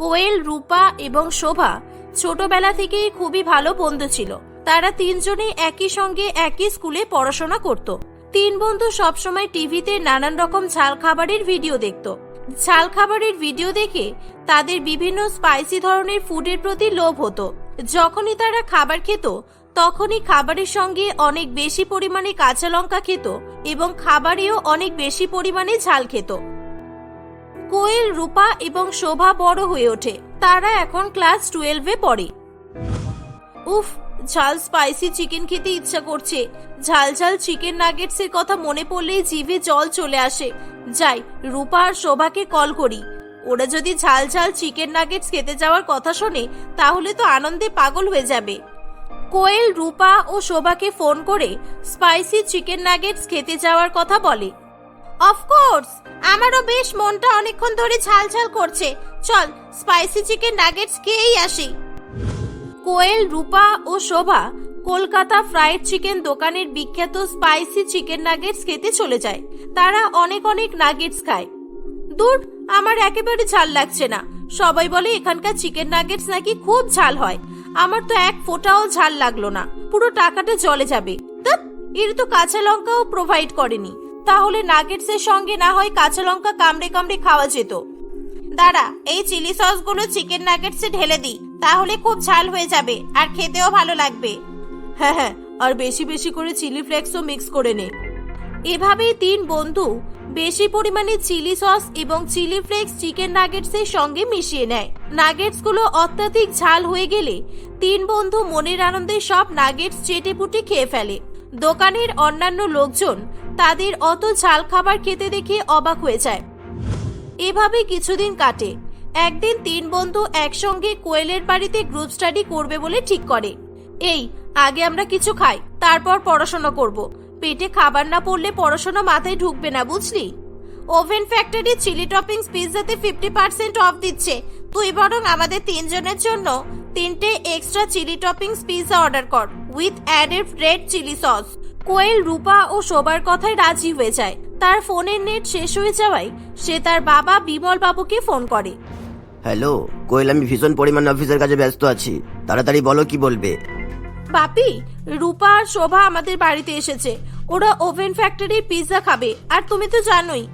কোয়েল, রূপা এবং শোভা ছোটবেলা থেকেই খুবই ভালো বন্ধু ছিল। তারা তিনজনেই একই সঙ্গে একই স্কুলে পড়াশোনা করত। তিন বন্ধু সবসময় টিভিতে নানান রকম ঝাল খাবারের ভিডিও দেখত। ঝাল খাবারের ভিডিও দেখে তাদের বিভিন্ন স্পাইসি ধরনের ফুডের প্রতি লোভ হতো। যখনই তারা খাবার খেত তখনই খাবারের সঙ্গে অনেক বেশি পরিমাণে কাঁচা লঙ্কা খেত এবং খাবারেও অনেক বেশি পরিমাণে ঝাল খেত। কোয়েল, রূপা এবং শোভা বড় হয়ে ওঠে। তারা এখন ক্লাস 12-এ পড়ে। উফ, ঝাল স্পাইসি চিকেন খেতে ইচ্ছা করছে। ঝাল ঝাল চিকেন নাগেটসের কথা মনে পড়লেই জিভে জল চলে আসে। যাই, রূপা আর শোভাকে কল করি। ওরা যদি ঝাল ঝাল চিকেন নাগেটস খেতে যাওয়ার কথা শোনে তাহলে তো আনন্দে পাগল হয়ে যাবে। কোয়েল, রূপা ও শোভাকে ফোন করে স্পাইসি চিকেন নাগেটস খেতে যাওয়ার কথা বলে। অফকোর্স, আমারও বেশ মনটা অনেকক্ষণ ধরে ঝাল ঝাল করছে। চল স্পাইসি চিকেন নাগেটস খেয়েই আসি। কোয়েল, রূপা ও শোভা কলকাতা ফ্রাইড চিকেন দোকানের বিখ্যাত স্পাইসি চিকেন নাগেটস খেতে চলে যায়। তারা অনেক অনেক নাগেটস খায়। দূর, আমার একেবারে ঝাল লাগছে না। সবাই বলে এখানকার চিকেন নাগেটস নাকি খুব ঝাল হয়। আমার তো এক ফোঁটাও ঝাল লাগলো না, পুরো টাকাটা জলে যাবে। এর তো কাঁচা লঙ্কাও প্রোভাইড করেনি। তাহলে নাগেটস এর সঙ্গে না হয় কাঁচা লঙ্কা কামড়ে কামড়ে খাওয়া যেত। দাঁড়া, এই চিলি সস গুলো চিকেন নাগেটসে ঢেলে দিই, তাহলে খুব ঝাল হয়ে যাবে আর খেতেও ভালো লাগবে। হ্যাঁ হ্যাঁ, আর বেশি বেশি করে চিলি ফ্লেক্সও মিক্স করে নে। এভাবেই তিন বন্ধু বেশি পরিমাণে চিলি সস এবং চিলি ফ্লেক্স চিকেন নাগেটস এর সঙ্গে মিশিয়ে নেয়। নাগেটস গুলো অত্যাধিক ঝাল হয়ে গেলে তিন বন্ধু মনের আনন্দে সব নাগেটস চেটে পুটে খেয়ে ফেলে। দোকানের অন্যান্য লোকজন তাদের অত ঝাল খাবার খেতে দেখে অবাক হয়ে যায়। এভাবে কিছুদিন কাটে। একদিন তিন বন্ধু একসঙ্গে কোয়েলের বাড়িতে গ্রুপ স্টাডি করবে বলে ঠিক করে। এই, আগে আমরা কিছু খাই, তারপর পড়াশোনা করব। পেটে খাবার না পড়লে পড়াশোনা মাথায় ঢুকবে না, বুঝলি? ওভেন ফ্যাক্টরি চিলি টপিংস পিৎজাতে 50% অফ দিচ্ছে। তুই বরং আমাদের তিনজনের জন্য 3টে extra chilli toppings pizza order কর with added red chilli sauce. Koel, Rupa ও শোভার কথায় রাজি হয়ে যায়। তার ফোনের নেট শেষ হয়ে যাওয়ায় সে তার বাবা বিমল বাবুকে ফোন করে। হ্যালো কোয়েল, আমি ভীষণ পরিমাণে অফিসের কাজে ব্যস্ত আছি, তাড়াতাড়ি বলো কি বলবে। বাপি, রূপা আর শোভা আমাদের বাড়িতে এসেছে। ওরা ওভেন ফ্যাক্টরির পিৎজা খাবে। আর তুমি তো জানোই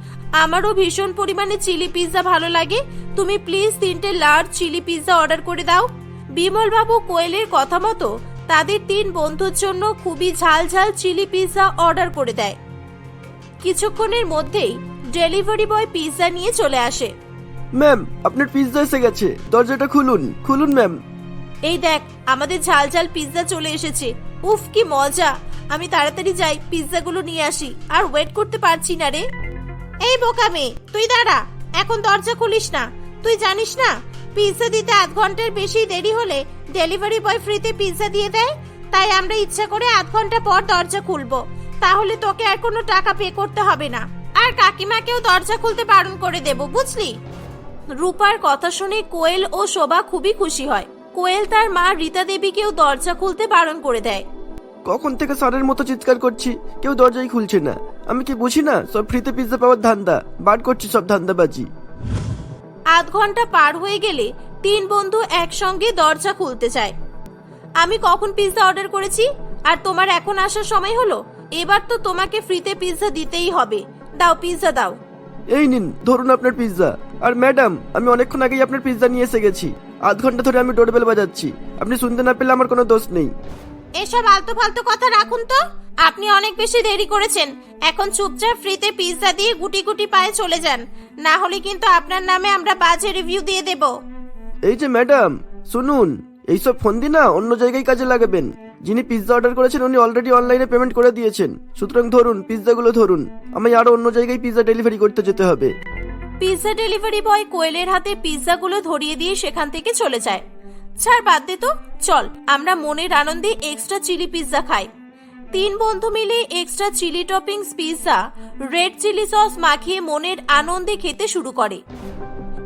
আমারও ভীষণ পরিমাণে চিলি পিৎজা ভালো লাগে। তুমি প্লিজ 3টে লার্জ চিলি পিৎজা অর্ডার করে দাও। বিমল বাবু কোয়েলের কথা মতো তাদের তিন বন্ধুর জন্য খুবই ঝাল ঝাল চিলি পিৎজা অর্ডার করে দেয়। কিছুক্ষণের মধ্যেই ডেলিভারি বয় পিৎজা নিয়ে চলে আসে। ম্যাম, আপনার পিৎজা এসে গেছে, দরজাটা খুলুন। খুলুন ম্যাম। এই দেখ, আমাদের ঝাল ঝাল পিৎজা চলে এসেছে। উফ, কি মজা! আমি তাড়াতাড়ি যাই, পিৎজাগুলো নিয়ে আসি। আর ওয়েট করতে পারছি না রে। এই বোকা মেয়ে, তুই দাঁড়া, এখন দরজা খুলিস না। তুই জানিস না পিৎজা দিতে আধ ঘন্টার বেশি দেরি হলে ডেলিভারি বয় ফ্রিতে পিৎজা দিয়ে দেয়। তাই আমরা ইচ্ছা করে আধ ঘন্টা পর দরজা খুলবো, তাহলে তোকে আর কোনো টাকা পে করতে হবে না। আর কাকিমাকেও দরজা খুলতে বারণ করে দেব, বুঝলি? রূপার কথা শুনে কোয়েল ও শোভা খুবই খুশি হয়। কোয়েল তার মা রীতা দেবীকেও দরজা খুলতে বারণ করে দেয়। কখন থেকে সারের মতো চিৎকার করছি, কেউ দরজাই খুলছে না। আমি কি বুঝি না সব ফ্রিতে পিৎজা পাওয়ার ধান্দা? বার করছি সব ধান্দাবাজি। আধ ঘন্টা পার হয়ে গেলে তিন বন্ধু একসঙ্গে দরজা খুলতে চায়। আমি কখন পিৎজা অর্ডার করেছি আর তোমার এখন আসার সময় হলো? এবার তো তোমাকে ফ্রিতে পিৎজা দিতেই হবে। দাও, পিৎজা দাও। এই নিন, ধরুন আপনার পিৎজা। আর ম্যাডাম, আমি অনেকক্ষণ আগেই আপনার পিৎজা নিয়ে এসে গেছি। আধ ঘন্টা ধরে আমি ডোরবেল বাজাচ্ছি, আপনি শুনতে না পেলে আমার কোনো দোষ নেই। এসব আলতু ফালতু কথা রাখুন তো। আপনি অনেক বেশি দেরি করেছেন। এখন চুপচাপ ফ্রিতে পিৎজা দিয়ে গুটি গুটি পায়ে চলে যান, না হলে কিন্তু আপনার নামে আমরা বাজে রিভিউ দিয়ে দেব। এই যে ম্যাডাম, শুনুন, এইসব ফোন দিয়ে না অন্য জায়গায় কাজে লাগাবেন। যিনি পিৎজা অর্ডার করেছেন উনি অলরেডি অনলাইনে পেমেন্ট করে দিয়েছেন। সুতরাং ধরুন পিৎজাগুলো ধরুন, আমায় আরো অন্য জায়গায় পিৎজা ডেলিভারি করতে যেতে হবে। পিৎজা ডেলিভারি বয় কোয়েলের হাতে পিৎজাগুলো ধরিয়ে দিয়ে সেখান থেকে চলে যায়। ছাড়, বাদ দে তো, চল আমরা মনের আনন্দে এক্সট্রা চিলি পিৎজা খাই। তিন বন্ধু মিলে extra chilli toppings pizza red chilli sauce মাখিয়ে মনের আনন্দে খেতে শুরু করে।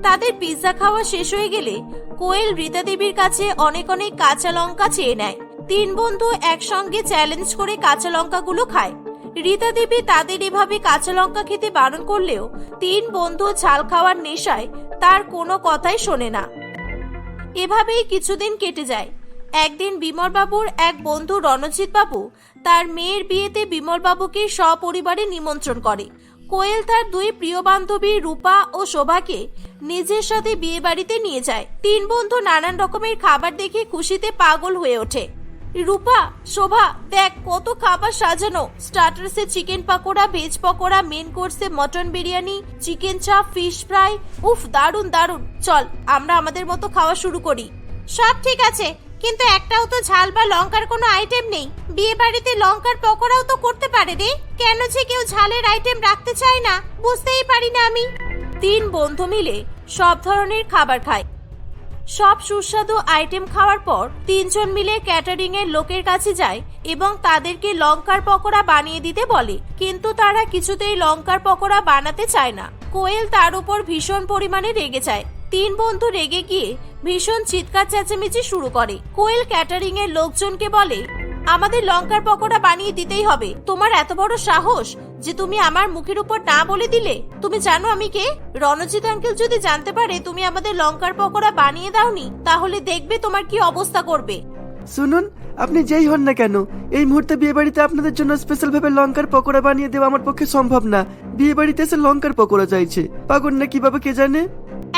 তাদের পিৎজা খাওয়া শেষ হয়ে গেলে কোয়েল রীতা দেবীর কাছে অনেক অনেক কাঁচা লঙ্কা চেয়ে নেয়। তিন বন্ধু একসঙ্গে চ্যালেঞ্জ করে কাঁচা লঙ্কাগুলো খায়। রীতা দেবী তাদের এভাবে কাঁচা লঙ্কা খেতে বারণ করলেও তিন বন্ধু ঝাল খাওয়ার নেশায় তার কোনো কথাই শোনে না। এভাবেই কিছুদিন কেটে যায়। একদিন বিমল বাবুর এক বন্ধু রণজিৎ বাবু তার মেয়ের বিয়েতে বিমল বাবুকে সপরিবারে নিমন্ত্রণ করে। কোয়েল তার দুই প্রিয় বান্ধবী রূপা ও শোভাকে নিজের সাথে বিয়ে বাড়িতে নিয়ে যায়। তিন বন্ধু নানান রকমের খাবার দেখে খুশিতে পাগল হয়ে ওঠে। রূপা, শোভা, দেখ কত খাবার সাজানো। স্টার্টার্সে chicken pakora, veg pakora, main কোর্সে mutton biryani, chicken chaap, fish fry. উফ, দারুণ দারুণ। চল আমরা আমাদের মতো খাওয়া শুরু করি। সব ঠিক আছে, কিন্তু একটাও তো ঝাল বা লঙ্কার কোনো আইটেম নেই। বিয়ে বাড়িতে লঙ্কার পকোড়াও তো করতে পারে রে। কেন যে কেউ ঝালের আইটেম রাখতে চায় না বুঝতেই পারি না আমি। তিন বন্ধু মিলে সব ধরনের খাবার খায়। সব সুস্বাদু আইটেম খাওয়ার পর তিনজন মিলে ক্যাটারিং এর লোকের কাছে যায় এবং তাদেরকে লঙ্কার পকোড়া বানিয়ে দিতে বলে, কিন্তু তারা কিছুতেই লঙ্কার পকোড়া বানাতে চায় না। কোয়েল তার উপর ভীষণ পরিমাণে রেগে যায়। তিন বন্ধু রেগে গিয়ে ভীষণ চিৎকার চেঁচামেচি শুরু করে। কোয়েল ক্যাটারিং এর লোকজনকে বলে, আমাদের লঙ্কার পকোড়া বানিয়ে দিতেই হবে। তোমার এত বড় সাহস যে তুমি আমার মুখের উপর না বলে দিলে? তুমি জানো আমি কে? রণজিৎ আঙ্কেল যদি জানতে পারে তুমি আমাদের লঙ্কার পকোড়া বানিয়ে দাওনি, তাহলে দেখবে তোমার কি অবস্থা করবে। শুনুন, আপনি যেই হন না কেন, এই মুহূর্তে বিয়ে বাড়িতে আপনাদের জন্য স্পেশাল ভাবে লঙ্কার পকোড়া বানিয়ে দেওয়া আমার পক্ষে সম্ভব না। বিয়ে বাড়িতে এসে লঙ্কার পকোড়া চাইছে, পাগল না কিভাবে কে জানে।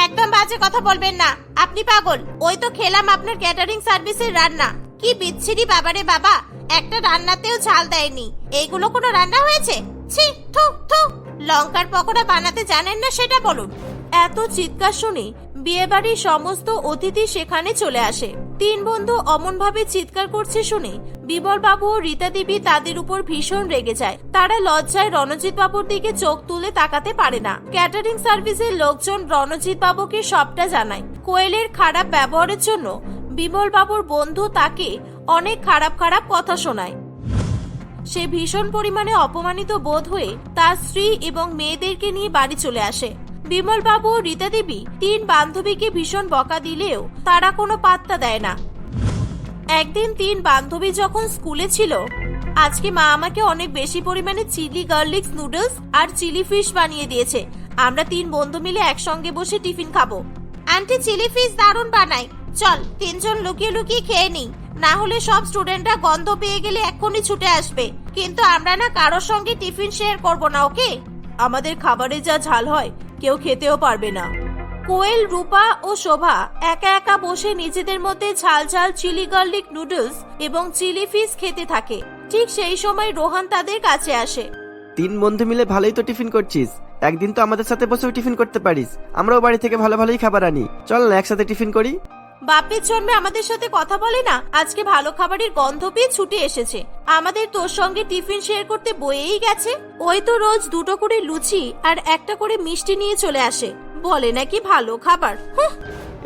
একদম বাজে কথা বলবেন না, আপনি পাগল। ওই তো খেলাম আপনার ক্যাটারিং সার্ভিসের রান্না, কি বিচ্ছিরি বাবারে বাবা। একটা রান্নাতেও ঝাল দেয়নি। এইগুলো কোনো রান্না হয়েছে? ছি, থু থু। লঙ্কার পকোড়া বানাতে জানেন না সেটা বলুন। এত চিৎকার শুনে বিয়েবাড়ির সমস্ত অতিথি সেখানে চলে আসে। তিন বন্ধু অমন ভাবে চিৎকার করছে শুনে বিমল বাবু ও রীতা দেবী তাদের উপর ভীষণ রেগে যায়। তারা লজ্জায় রণজিৎ বাবুর দিকে চোখ তুলে তাকাতে পারে না। ক্যাটারিং সার্ভিসের লোকজন রণজিৎ বাবুকে সবটা জানায়। কোয়েলের খারাপ ব্যবহারের জন্য বিমল বাবুর বন্ধু তাকে অনেক খারাপ খারাপ কথা শোনায়। সে ভীষণ পরিমাণে অপমানিত বোধ হয়ে তার স্ত্রী এবং মেয়েদেরকে নিয়ে বাড়ি চলে আসে। বিমল বাবু ও রীতা দেবী তিন বান্ধবীকে ভীষণ বকা দিলেও তারা কোনো পাত্তা দেয় না। একদিন তিন বান্ধবী যখন স্কুলে ছিল, আজকে মা আমাকে অনেক বেশি পরিমাণে চিলি গার্লিক নুডলস আর চিলি ফিশ বানিয়ে দিয়েছে। আমরা তিন বন্ধু মিলে একসঙ্গে বসে টিফিন খাবো। আন্টি চিলি ফিশ দারুণ বানায়, চল তিনজন লুকিয়ে লুকিয়ে খেয়ে নিই, না হলে সব স্টুডেন্টরা গন্ধ পেয়ে গেলে এক্ষুনি ছুটে আসবে। কিন্তু আমরা না কারোর সঙ্গে টিফিন শেয়ার করব না, ওকে? আমাদের খাবারে যা ঝাল হয় কেউ খেতেও পারবে না। কোয়েল, রূপা ও শোভা একা একা বসে নিজেদের মধ্যে ঝাল ঝাল চিলি গার্লিক নুডলস এবং চিলি ফিশ খেতে থাকে। ঠিক সেই সময় রোহান তাদের কাছে আসে। তিন বন্ধু মিলে ভালোই তো টিফিন করছিস, একদিন তো আমাদের সাথে বসেও টিফিন করতে পারিস। আমরাও বাড়ি থেকে ভালো ভালোই খাবার আনি, চল না একসাথে টিফিন করি। বাপের জন্মে আমাদের সাথে কথা বলে না, আজকে ভালো খাবারের গন্ধ পেয়ে ছুটে এসেছে। আমাদের তোর সঙ্গে টিফিন শেয়ার করতে বয়েই গেছে। ওই তো রোজ দুটো করে লুচি আর একটা করে মিষ্টি নিয়ে চলে আসে, বলে নাকি ভালো খাবার।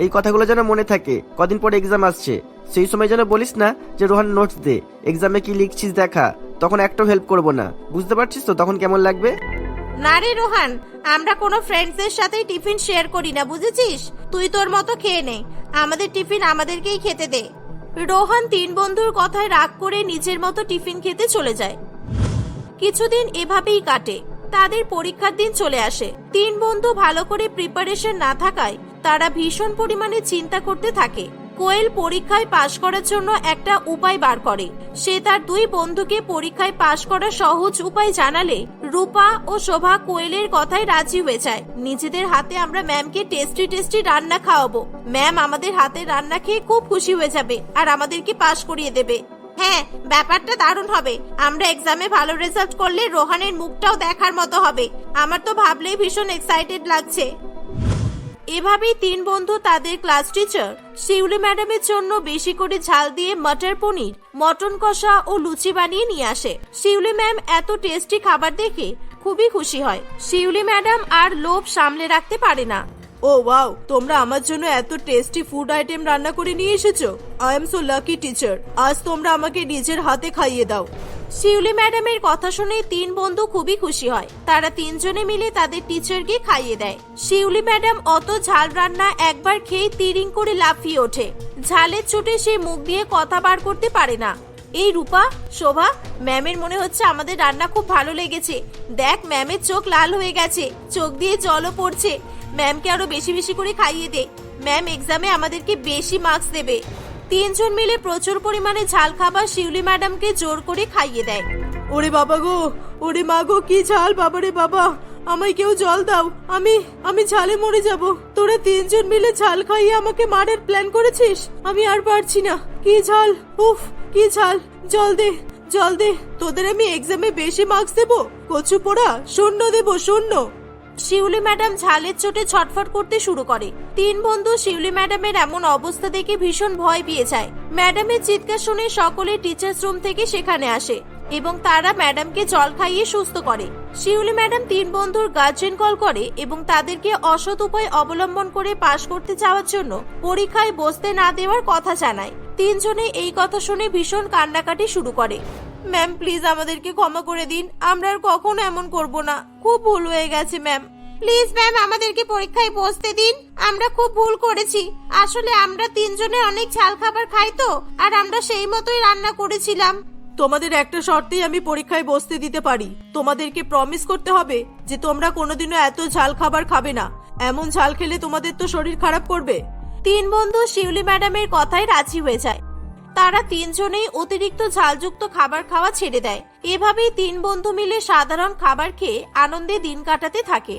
এই কথাগুলো যেন মনে থাকে, কদিন পরে এক্সাম আসছে, সেই সময় যেন বলিস না যে রোহান নোটস দে, এক্সামে কি লিখছিস দেখা, তখন একটাও হেল্প করবো না। বুঝতে পারছিস তো তখন কেমন লাগবে? না রে রোহান, আমরা কোনো ফ্রেন্ডসদের সাথে টিফিন শেয়ার করি না, বুঝেছিস? তুই তোর মতো খেয়ে নে, আমাদের টিফিন আমাদেরকেই খেতে দে। রোহান তিন বন্ধুর কথায় রাগ করে নিজের মতো টিফিন খেতে চলে যায়। কিছুদিন এভাবেই কাটে। তাদের পরীক্ষার দিন চলে আসে। তিন বন্ধু ভালো করে প্রিপারেশন না থাকায় তারা ভীষণ পরিমাণে চিন্তা করতে থাকে। কোয়েল পরীক্ষায় পাশ করার জন্য একটা উপায় বার করে। সে তার দুই বন্ধুকে পরীক্ষায় পাশ করার সহজ উপায় জানালে রূপা ও শোভা কোয়েলের কথায় রাজি হয়ে যায়। নিজেদের হাতে আমরা ম্যামকে টেস্টি টেস্টি রান্না খাওয়াবো। ম্যাম আমাদের হাতে রান্না খেয়ে খুব খুশি হয়ে যাবে আর আমাদেরকে পাশ করিয়ে দেবে। হ্যাঁ, ব্যাপারটা দারুণ হবে। আমরা এক্সামে ভালো রেজাল্ট করলে রোহানের মুখটাও দেখার মতো হবে। আমার তো ভাবলেই ভীষণ এক্সাইটেড লাগছে। এভাবেই তিন বন্ধু তাদের ক্লাস টিচার শিউলি ম্যাডামের জন্য বেশি করে ঝাল দিয়ে মটর পনির, মটন কষা ও লুচি বানিয়ে নিয়ে আসে। শিউলি ম্যাম এত টেস্টি খাবার দেখে খুবই খুশি হয়। শিউলি ম্যাডাম আর লোভ সামলে রাখতে পারে না। ও ওয়াও, তোমরা আমার জন্য এত টেস্টি ফুড আইটেম রান্না করে নিয়ে এসেছো। I am so lucky teacher, আজ তোমরা আমাকে নিজের হাতে খাইয়ে দাও। শিউলি ম্যাডামের কথা শুনে তিন বন্ধু খুবই খুশি হয়। তারা তিনজনে মিলে তাদের টিচারকে খাইয়ে দেয়। শিউলি ম্যাডাম অত ঝাল রান্না একবার খেয়ে তিরিং করে লাফিয়ে ওঠে। ঝালের চোটে সে মুখ দিয়ে কথা বার করতে পারে না। এই রূপা, শোভা, ম্যামের মনে হচ্ছে আমাদের রান্না খুব ভালো লেগেছে। দেখ ম্যামের চোখ লাল হয়ে গেছে, চোখ দিয়ে জলও পড়ছে। ম্যামকে আরো বেশি বেশি করে খাইয়ে দে। ম্যাম এক্সামে আমাদেরকে বেশি মার্কস দেবে। তিনজন মিলে প্রচুর পরিমাণে ঝাল খাবার শিউলি ম্যাডামকে জোর করে খাইয়ে দেয়। ওরে বাবা গো, ওরে মা গো, কি ঝাল বাবারে বাবা, আমায় কেউ জল দাও, আমি ঝালে মরে যাব। তোরা তিনজন মিলে ঝাল খাইয়ে আমাকে মারার প্ল্যান করেছিস, আমি আর পারছি না, কি ঝাল, উফ কি ঝাল, জল দে জল দে, তোদের আমি এক্সামে বেশি মার্কস দেবো, কচু পোড়া, শূন্য দেবো, শূন্য। শিউলি ম্যাডাম ঝালের চোটে ছটফট করতে শুরু করে। তিন বন্ধু শিউলি ম্যাডামের এমন অবস্থা দেখে ভীষণ ভয় পেয়ে যায়। ম্যাডামের চিৎকার শুনে সকলে টিচার্স রুম থেকে সেখানে আসে এবং তারা ম্যাডামকে জল খাইয়ে সুস্থ করে। শিউলি ম্যাডাম তিন বন্ধুর গার্জেন কল করে এবং তাদেরকে অসৎ উপায় অবলম্বন করে পাশ করতে যাওয়ার জন্য পরীক্ষায় বসতে না দেওয়ার কথা জানায়। তিনজনে এই কথা শুনে ভীষণ কান্নাকাটি শুরু করে। ম্যাম প্লিজ আমাদেরকে ক্ষমা করে দিন, আমরা আর কখনো এমন করব না, খুব ভুল হয়ে গেছে ম্যাম। প্লিজ ম্যাম আমাদেরকে পরীক্ষায় বসতে দিন, আমরা খুব ভুল করেছি। আসলে আমরা তিনজনে অনেক ঝাল খাবার খাই তো, আর আমরা সেই মতোই রান্না করেছিলাম। তোমাদের একটা শর্তেই আমি পরীক্ষায় বসতে দিতে পারি, তোমাদেরকে প্রমিস করতে হবে যে তোমরা কোনোদিনও এত ঝাল খাবার খাবে না, এমন ঝাল খেলে তোমাদের তো শরীর খারাপ করবে। তিন বন্ধু শিউলি ম্যাডামের কথায় রাজি হয়ে যায়। তারা তিনজনেই অতিরিক্ত ঝালযুক্ত খাবার খাওয়া ছেড়ে দেয়। এভাবেই তিন বন্ধু মিলে সাধারণ খাবার খেয়ে আনন্দে দিন কাটাতে থাকে।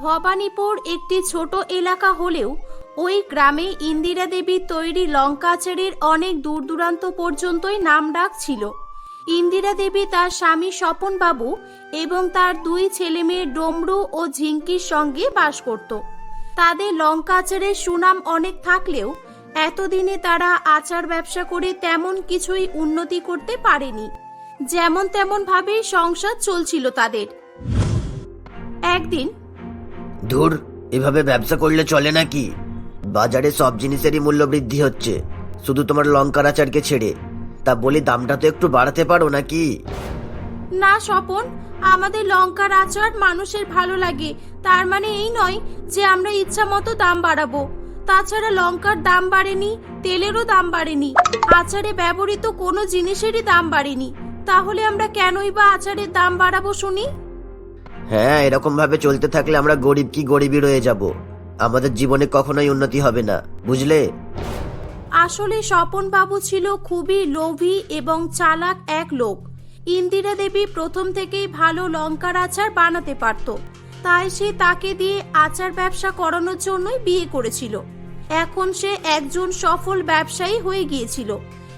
ভবানীপুর একটি ছোট এলাকা হলেও ওই গ্রামে ইন্দিরা দেবীর তৈরি লঙ্কা আচারের অনেক দূর দূরান্ত পর্যন্তই নাম ডাক ছিল। ইন্দিরা দেবী তার স্বামী স্বপন বাবু এবং তার দুই ছেলে মেয়ে ডমরু ও ঝিঙ্কির সঙ্গে বাস করত। তাদের লঙ্কা আচারের সুনাম অনেক থাকলেও এতদিনে তারা আচার ব্যবসা করে তেমন কিছুই উন্নতি করতে পারেনি। যেমন তেমন ভাবে সংসার চলছিল তাদের। একদিন, ধুর, এভাবে ব্যবসা করলে চলে নাকি? বাজারে সব জিনিসেরই মূল্য বৃদ্ধি হচ্ছে, শুধু তোমার লঙ্কার আচারকে ছেড়ে। তা বলি, দামটা তো একটু বাড়াতে পারো নাকি? না স্বপন, আমাদের লঙ্কার আচার মানুষের ভালো লাগে, তার মানে এই নয় যে আমরা ইচ্ছা মতো দাম বাড়াবো। তাছাড়া লঙ্কার দাম বাড়েনি, তেলেরও দাম বাড়েনি, আচারে ব্যবহৃত কোনো জিনিসেরই দাম বাড়েনি, তাহলে আমরা কেনই বা আচারের দাম বাড়াবো শুনি? হ্যাঁ, এরকম ভাবে চলতে থাকলে আমরা গরিব কি গরিবই রয়ে যাব, আমাদের জীবনে কখনোই উন্নতি হবে না, বুঝলে? আসলে স্বপন বাবু ছিল খুবই লোভী এবং চালাক এক লোক। ইন্দিরা দেবী প্রথম থেকেই ভালো লঙ্কার আচার বানাতে পারত, তাই সে তাকে দিয়ে আচার ব্যবসা করানোর জন্যই বিয়ে করেছিল। এখন সে একজন সফল ব্যবসায়ী হয়ে গিয়েছিল,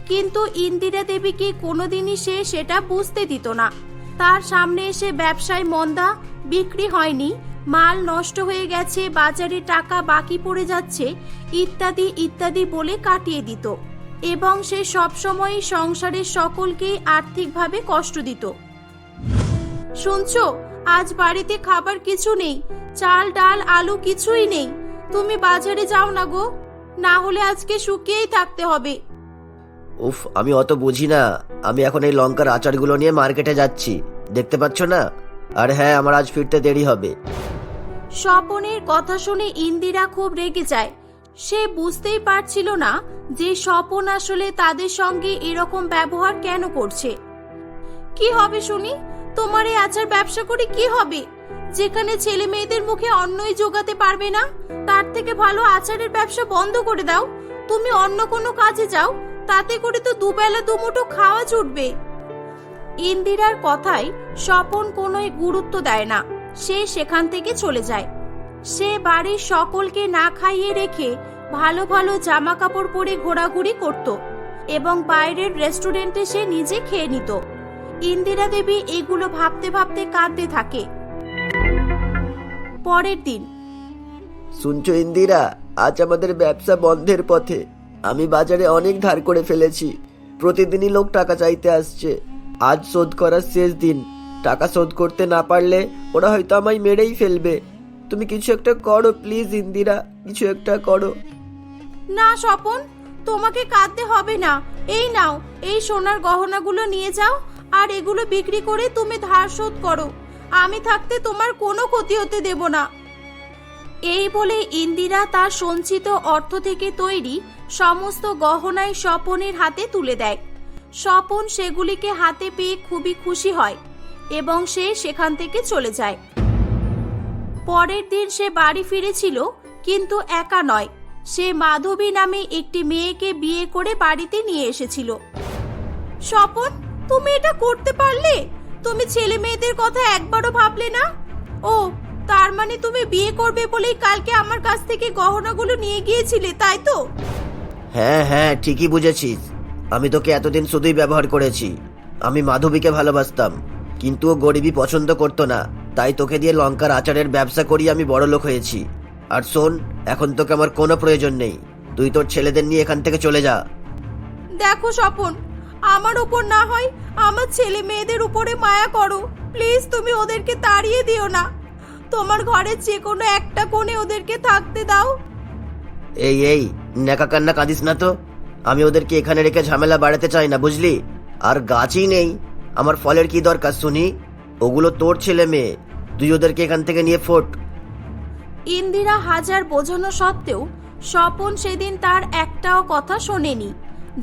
কিন্তু ইন্দিরা দেবীকে কোনোদিনই সে সেটা বুঝতে দিত না। তার সামনে এসে ব্যবসায় মন্দা, বিক্রি হয়নি, মাল নষ্ট হয়ে গেছে, বাজারে টাকা বাকি পড়ে যাচ্ছে, ইত্যাদি ইত্যাদি বলে কাটিয়ে দিত এবং সে সবসময় সংসারের সকলকে আর্থিকভাবে কষ্ট দিত। শুনছো, আজ বাড়িতে খাবার কিছু নেই, চাল ডাল আলু কিছুই নেই, তুমি বাজারে যাও না গো, না হলে আজকে শুকিয়েই থাকতে হবে। উফ, আমি অত বুঝি না, আমি এখন এই লঙ্কার আচারগুলো নিয়ে মার্কেটে যাচ্ছি, দেখতে পাচ্ছ না? আর হ্যাঁ, আমার আজ ফিরতে দেরি হবে। স্বপনের কথা শুনে ইন্দিরা খুব রেগে যায়। সে বুঝতেই পারছিল না যে স্বপন আসলে তাদের সঙ্গে এরকম ব্যবহার কেন করছে। কি হবে শুনি, তোমার এই আচার ব্যবসা করে কি হবে? যেখানে ছেলে মেয়েদের মুখে অন্নই জোগাতে পারবে না, তার থেকে ভালো আচারের ব্যবসা বন্ধ করে দাও। তুমি অন্য কোনো কাজে যাও, তাতে করে তো দুবেলা দুমুঠো খাওয়া জুটবে। ইন্দিরার কথায় স্বপন কোনোই গুরুত্ব দেয় না, সে সেখান থেকে চলে যায়। সে বাড়ির সকলকে না খাইয়ে রেখে ভালো ভালো জামা কাপড় পরে ঘোরাঘুরি করত এবং বাইরের রেস্টুরেন্টে সে নিজে খেয়ে নিত। ইন্দিরা দেবী এগুলো ভাবতে ভাবতে কাঁদতে থাকে। পরের দিন, শুনছো ইন্দিরা, আজ আমাদের ব্যবসা বন্ধের পথে। আমি বাজারে অনেক ধার করে ফেলেছি, প্রতিদিনই লোক টাকা চাইতে আসছে। আজ শোধ করার শেষ দিন, টাকা শোধ করতে না পারলে ওরা হয়তো আমায় মেরেই ফেলবে। তুমি কিছু একটা করো প্লিজ ইন্দিরা, কিছু একটা করো। না স্বপন, তোমাকে কাঁদতে হবে না, এই নাও, এই সোনার গহনাগুলো নিয়ে যাও আর এগুলো বিক্রি করে তুমি ধার শোধ করো, আমি থাকতে তোমার কোনো ক্ষতি হতে দেব না। এই বলে ইন্দিরা তার সঞ্চিত অর্থ থেকে তৈরি সমস্ত গহনাই স্বপনের হাতে তুলে দেয়। স্বপন সেগুলিকে হাতে পেয়ে খুবই খুশি হয় এবং সে সেখান থেকে চলে যায়। পরের দিন সে বাড়ি ফিরেছিল, কিন্তু একা নয়, সে মাধবী নামে একটি মেয়েকে বিয়ে করে বাড়িতে নিয়ে এসেছিল। স্বপন, তুমি এটা করতে পারলে? তুমি ছেলে মেয়েদের কথা একবারও ভাবলে না? ও, তার মানে তুমি বিয়ে করবে বলেই কালকে আমার কাছ থেকে গহনাগুলো নিয়ে গিয়েছিলে, তাই তো? হ্যাঁ হ্যাঁ, ঠিকই বুঝেছিস। আমি তোকে এতদিন শুধুই ব্যবহার করেছি। আমি মাধবীকে ভালোবাসতাম, কিন্তু ও গরিবী পছন্দ করতো না, তাই তোকে দিয়ে লঙ্কার আচারের ব্যবসা করিয়ে আমি বড়লোক হয়েছি। আর শোন, এখন তোকে আমার কোনো প্রয়োজন নেই। তুই তোর ছেলেদের নিয়ে এখান থেকে চলে যা। দেখো স্বপন, আমার উপর না হয় আমার ছেলে মেয়েদের উপরে মায়া করো, প্লিজ তুমি ওদেরকে তাড়িয়ে দিও না। তোমার ঘরের যে কোনো একটা কোণে ওদেরকে থাকতে দাও। এই এই, নেকা কান্না কাঁদিস না তো। আমি ওদেরকে এখানে রেখে ঝামেলা বাড়াতে চাই না, বুঝলি? আর গাছই নেই, আমার ফলের কি দরকার শুনি? ওগুলো তোর ছেলে মেয়ে, তুই ওদেরকে এখান থেকে নিয়ে ফোট। ইন্দিরা হাজার বোঝানো সত্ত্বেও স্বপন সেদিন তার একটাও কথা শোনেনি,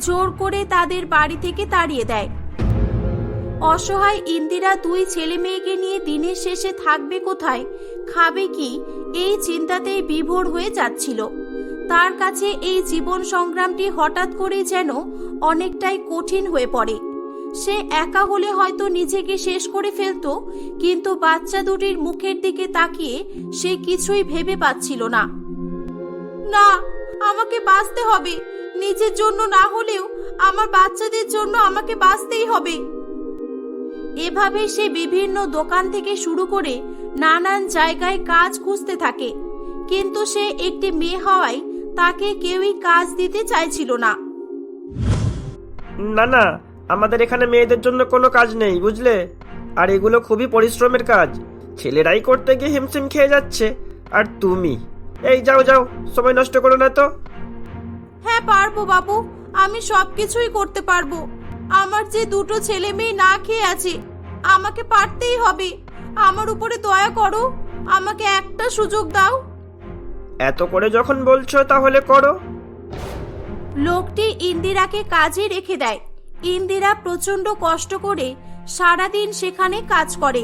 জোর করে তাদের বাড়ি থেকে তাড়িয়ে দেয়। অসহায় ইন্দিরা দুই ছেলে মেয়েকে নিয়ে দিনের শেষে থাকবে কোথায়, খাবে কি, এই চিন্তাতেই বিভোর হয়ে যাচ্ছিল। তার কাছে এই জীবন সংগ্রামটি হঠাৎ করে যেন অনেকটাই কঠিন হয়ে পড়ে। সে একা হলে হয়তো নিজেকে শেষ করে ফেলতো, কিন্তু বাচ্চা দুটির মুখের দিকে তাকিয়ে সে কিছুই ভেবে পাচ্ছিল না। না, আমাকে বাঁচতে হবে, নিজের জন্য না হলেও আমার বাচ্চাদের জন্য আমাকে বাঁচতেই হবে। এভাবে সে বিভিন্ন দোকান থেকে শুরু করে নানান জায়গায় কাজ খুঁজতে থাকে, কিন্তু সে একটি মেয়ে হওয়ায় তাকে কেউই কাজ দিতে চাইছিল না। না না, আমাদের এখানে মেয়েদের জন্য কোনো কাজ নেই, বুঝলে? আর এগুলো খুবই পরিশ্রমের কাজ, ছেলেরাই করতে গিয়ে হিমশিম খেয়ে যাচ্ছে। আর তুমি, এই যাও যাও, সময় নষ্ট করো না তো। হ্যাঁ পারবো বাবু, আমি সবকিছুই করতে পারবো। আমার যে দুটো ছেলে মেয়ে না খেয়ে আছে, আমাকে পারতেই হবে। আমার উপরে দয়া করো, আমাকে একটা সুযোগ দাও। এত করে যখন বলছো তাহলে করো। লোকটি ইন্দিরাকে কাজে রেখে দেয়। ইন্দিরা প্রচন্ড কষ্ট করে সারাদিন সেখানে কাজ করে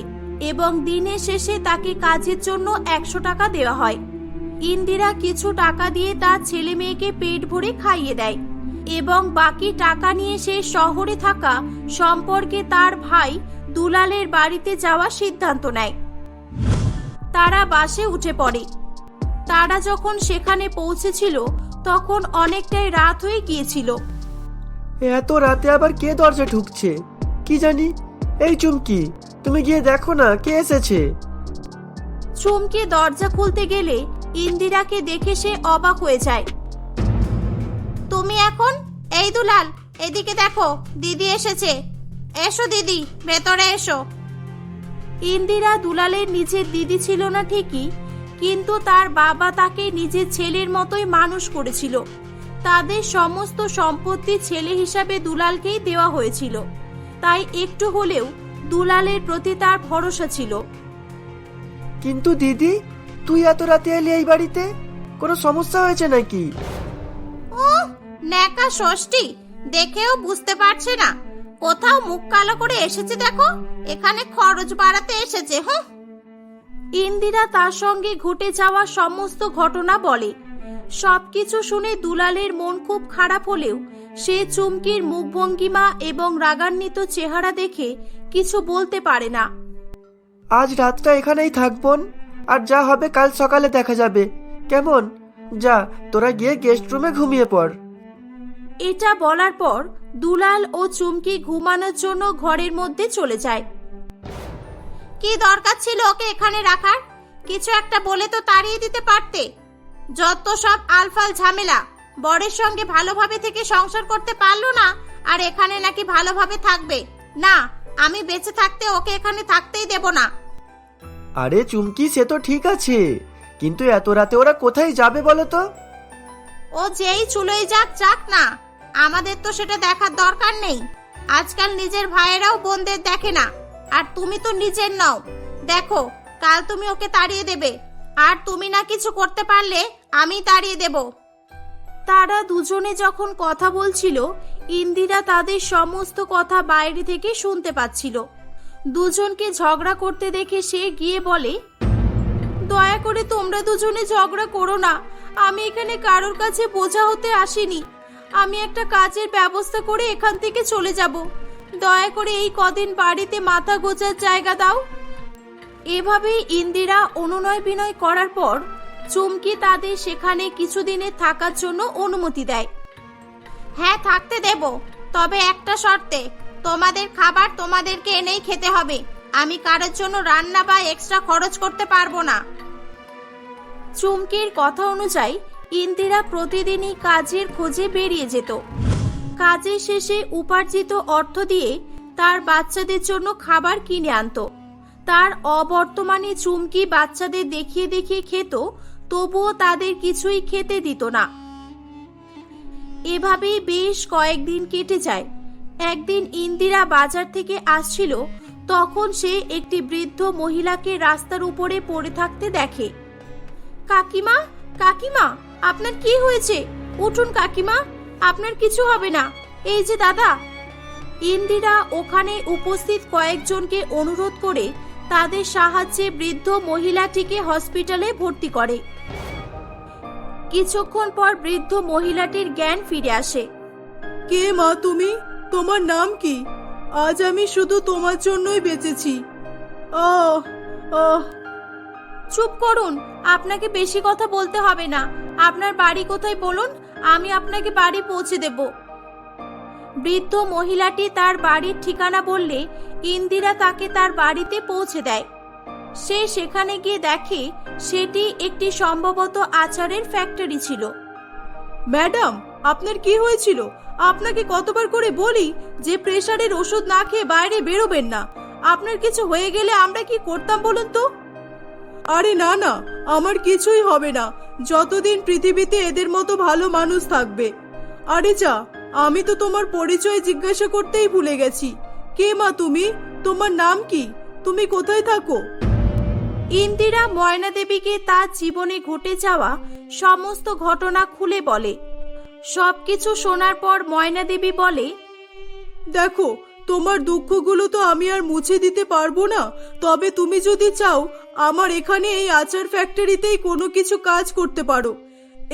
এবং দিনের শেষে তাকে কাজের জন্য 100 টাকা দেওয়া হয়। ইন্দিরা কিছু টাকা দিয়ে তার ছেলে মেয়েকে পেট ভরে খাইয়ে দেয় এবং বাকি টাকা নিয়ে সে শহরে থাকা সম্পর্কে তার ভাই দুলালের বাড়িতে যাওয়ার সিদ্ধান্ত নেয়। তারা বাসে উঠে পড়ে। তারা যখন সেখানে পৌঁছেছিল তখন অনেকটাই রাত হয়ে গিয়েছিল। এত রাতে আবার কে দরজা ঢুকছে কি জানি? এই চুমকি, তুমি গিয়ে দেখো না কে এসেছে। চুমকি দরজা খুলতে গেলে ইন্দিরাকে দেখে সে অবাক হয়ে যায়। তুমি এখন? এই দুলাল, এদিকে দেখো, দিদি এসেছে। এসো দিদি, ভেতরে এসো। ইন্দিরা দুলালের নিজের দিদি ছিল না ঠিকই, কিন্তু তার বাবা তাকে নিজের ছেলের মতোই মানুষ করেছিল। তাদের সমস্ত সম্পত্তি ছেলে হিসাবে দুলালকেই দেওয়া হয়েছিল, তাই একটু হলেও দুলালের প্রতি তার ভরসা ছিল। কিন্তু দিদি, তুই এত রাতে এলি এই বাড়িতে? কোনো সমস্যা হয়েছে নাকি? ও নেকা ষষ্ঠী, দেখেও বুঝতে পারছে না, কোথাও মুখ কালো করে এসেছে। দেখো, এখানে খরচ বাড়াতে এসেছে। হুঁ। ইন্দিরা তার সঙ্গে ঘটে যাওয়া সমস্ত ঘটনা বলে। সবকিছু শুনে দুলালের মন খুব খারাপ হলেও সে চুমকির মুখভঙ্গিমা এবং রাগান্বিত চেহারা দেখে কিছু বলতে পারে না। আজ রাতটা এখানেই থাকবন, আর যা হবে কাল সকালে দেখা যাবে, কেমন? যা, তোরা গিয়ে গেস্ট রুমে ঘুমিয়ে পড়। এটা বলার পর দুলাল ও চুমকি ঘুমানোর জন্য ঘরের মধ্যে চলে যায়। কি দরকার ছিল ওকে এখানে রাখার? কিছু একটা বলে তো তাড়িয়ে দিতে পারতে। যত সব আলফাল ঝামেলা, বরের সঙ্গে ভালোভাবে থেকে সংসার করতে পারলো না, আর এখানে নাকি ভালোভাবে থাকবে না। আমি বেঁচে থাকতে ওকে এখানে থাকতেই দেব না। আরে চুমকি, সে তো ঠিক আছে, কিন্তু এত রাতে ওরা কোথায় যাবে বলো তো? ও যেই চুলোই যাক যাক না, আমাদের তো সেটা দেখার দরকার নেই। আজকাল নিজের ভাইয়েরাও বোনদের দেখে না, আর তুমি তো নিজের নও। দেখো, কাল তুমি ওকে তাড়িয়ে দেবে, আর তুমি না কিছু করতে পারলে আমি তাড়িয়ে দেব। তারা দুজনে যখন কথা বলছিল, ইন্দিরা তাদের সমস্ত কথা বাইরে থেকে শুনতে পাচ্ছিল। দুজনকে ঝগড়া করতে দেখে সে গিয়ে বলে, দয়া করে তোমরা দুজনে ঝগড়া করো না। আমি এখানে কারোর কাছে বোঝা হতে আসিনি। আমি একটা কাজের ব্যবস্থা করে এখান থেকে চলে যাব। দয়া করে এই কদিন বাড়িতে মাথা গোঁজার জায়গা দাও। এভাবেই ইন্দিরা অনুনয় বিনয় করার পর চুমকি তাদের সেখানে কিছুদিনের থাকার জন্য অনুমতি দেয়। হ্যাঁ, থাকতে দেব, তবে একটা শর্তে। তোমাদের খাবার তোমাদেরকে এনেই খেতে হবে। আমি কারোর জন্য রান্না বা এক্সট্রা খরচ করতে পারবো না। চুমকির কথা অনুযায়ী ইন্দিরা প্রতিদিনই কাজের খোঁজে বেরিয়ে যেত। কাজের শেষে উপার্জিত অর্থ দিয়ে তার বাচ্চাদের জন্য খাবার কিনে আনতো। তার অবর্তমানে চুমকি বাচ্চাদের দেখিয়ে দেখিয়ে খেত, তবুও তাদের কিছুই খেতে দিত না। এভাবেই বেশ কয়েকদিন কেটে যায়। একদিন ইন্দিরা বাজার থেকে আসছিল, তখন সে একটি বৃদ্ধ মহিলাকে রাস্তার উপরে পড়ে থাকতে দেখে। কাকিমা, কাকিমা, আপনার কি হয়েছে? উঠুন কাকিমা, আপনার কিছু হবে না। এই যে দাদা। ইন্দিরা ওখানে উপস্থিত কয়েকজনকে অনুরোধ করে তাদের সাহায্যে বৃদ্ধ মহিলাটিকে হসপিটালে ভর্তি করে। কিছুক্ষণ পর বৃদ্ধ মহিলাটির জ্ঞান ফিরে আসে। কে মা তুমি? তোমার নাম কি? আজ আমি শুধু তোমার জন্যই বেঁচেছি। চুপ করুন, আপনাকে বেশি কথা বলতে হবে না। আপনার বাড়ি কোথায় বলুন, আমি আপনাকে বাড়ি পৌঁছে দেব। বৃদ্ধ মহিলাটি তার বাড়ির ঠিকানা বললে ইন্দিরা তাকে তার বাড়িতে পৌঁছে দেয়। সে সেখানে গিয়ে দেখে সেটি একটি সম্ভবত আচারের ফ্যাক্টরি ছিল। ম্যাডাম, আপনার কি হয়েছিল? আপনাকে কতবার করে বলি যে প্রেসারের ওষুধ না খেয়ে বাইরে বেরোবেন না। আপনার কিছু হয়ে গেলে আমরা কি করতাম বলুন তো? আরে না না, আমার কিছুই হবে না যতদিন পৃথিবীতে এদের মতো ভালো মানুষ থাকবে। আরে যা, আমি তো তোমার পরিচয় জিজ্ঞাসা করতেই ভুলে গেছি। কে মা তুমি? তোমার নাম কি? তুমি কোথায় থাকো? ইন্দিরা ময়না দেবীকে তার জীবনে ঘটে যাওয়া সমস্ত ঘটনা খুলে বলে। সবকিছু শোনার পর ময়না দেবী বলে, দেখো, তোমার দুঃখগুলো তো আমি আর মুছে দিতে পারবো না, তবে তুমি যদি চাও আমার এখানে এই আচার ফ্যাক্টরিতেই কোনো কিছু কাজ করতে পারো।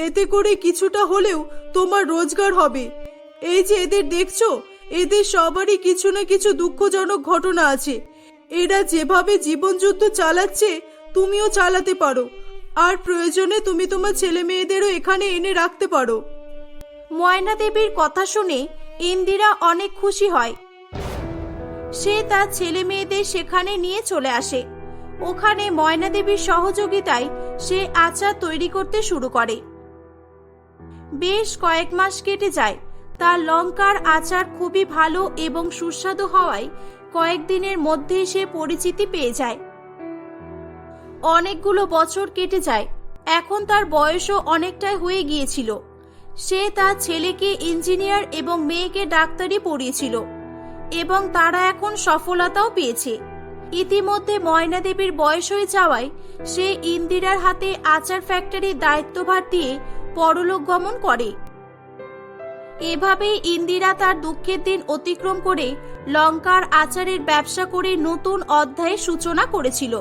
এতে করে কিছুটা হলেও তোমার রোজগার হবে। এই যে এদের দেখছো, এদের সবারই কিছু না কিছু দুঃখজনক ঘটনা আছে। এরা যেভাবে জীবনযুদ্ধ চালাচ্ছে তুমিও চালাতে পারো, আর প্রয়োজনে তুমি তোমার ছেলে মেয়েদেরও এখানে এনে রাখতে পারো। ময়না দেবীর কথা শুনে ইন্দিরা অনেক খুশি হয়। সে তার ছেলে মেয়েদের সেখানে নিয়ে চলে আসে। ওখানে ময়না দেবীর সহযোগিতায় সে আচার তৈরি করতে শুরু করে। বেশ কয়েক মাস কেটে যায়। তার লঙ্কার আচার খুবই ভালো এবং সুস্বাদু হওয়ায় কয়েকদিনের মধ্যেই সে পরিচিতি পেয়ে যায়। অনেকগুলো বছর কেটে যায়। এখন তার বয়সও অনেকটাই হয়ে গিয়েছিল। সে তার ছেলেকে ইঞ্জিনিয়ার এবং মেয়েকে ডাক্তারি পড়িয়েছিল এবং তারা এখন সফলতাও পেয়েছে। ইতিমধ্যে ময়না দেবীর বয়স হয়ে যাওয়ায় সে ইন্দিরার হাতে আচার ফ্যাক্টরির দায়িত্বভার দিয়ে পরলোক গমন করে। এভাবেই ইন্দিরা তার দুঃখের দিন অতিক্রম করে লঙ্কার আচারের ব্যবসা করে নতুন অধ্যায়ের সূচনা করেছিল।